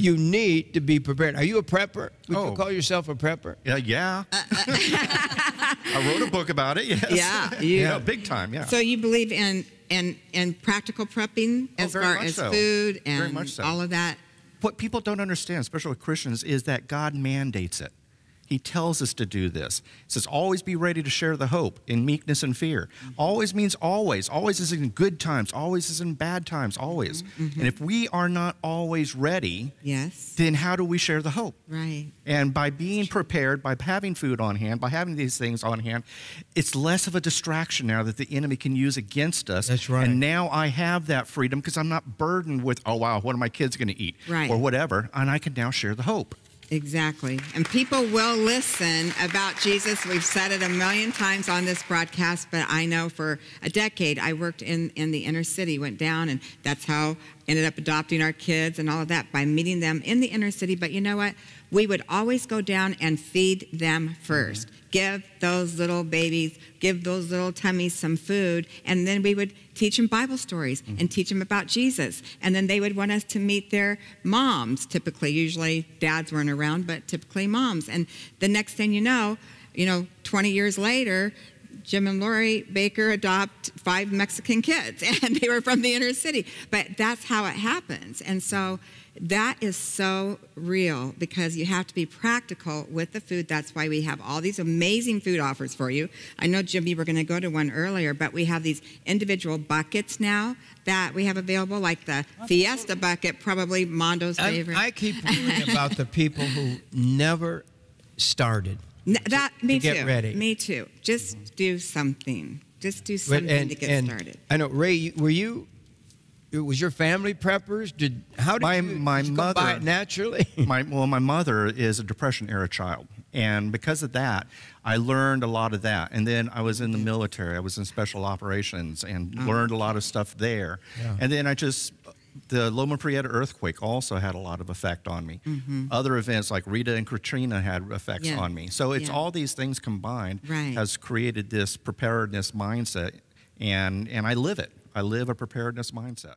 you need to be prepared. Are you a prepper? Would you call yourself a prepper? Yeah. I wrote a book about it, yes. Yeah. Big time, yeah. So you believe in practical prepping as far as food and all of that? What people don't understand, especially with Christians, is that God mandates it. He tells us to do this. He says, always be ready to share the hope in meekness and fear. Always means always. Always is in good times. Always is in bad times. Always. And if we are not always ready, then how do we share the hope? Right. And by being prepared, by having food on hand, by having these things on hand, it's less of a distraction now that the enemy can use against us. That's right. And now I have that freedom because I'm not burdened with, oh, wow, what are my kids going to eat? Right. Or whatever. And I can now share the hope. Exactly. And people will listen about Jesus. We've said it a million times on this broadcast, but I know for a decade I worked in the inner city, went down, and that's how I ended up adopting our kids and all of that, by meeting them in the inner city. But you know what? We would always go down and feed them first. Give those little babies, give those little tummies some food, and then we would teach them Bible stories and teach them about Jesus. And then they would want us to meet their moms, typically. Usually dads weren't around, but typically moms. And the next thing you know, 20 years later, Jim and Lori Bakker adopt 5 Mexican kids, and they were from the inner city. But that's how it happens. And so that is so real, because you have to be practical with the food. That's why we have all these amazing food offers for you. I know, Jim, you were going to go to one earlier, but we have these individual buckets now that we have available, like the Fiesta bucket, probably Mondo's favorite. I keep hearing about the people who never started. Me too. Get ready. Me too. Just do something. Just do something to get started. I know, Ray, was your family preppers? How did my you mother, go by it naturally? my mother is a Depression-era child. And because of that, I learned a lot of that. And then I was in the military. I was in special operations and learned a lot of stuff there. Yeah. And then the Loma Prieta earthquake also had a lot of effect on me. Other events like Rita and Katrina had effects on me. So it's all these things combined has created this preparedness mindset, and I live it. I live a preparedness mindset.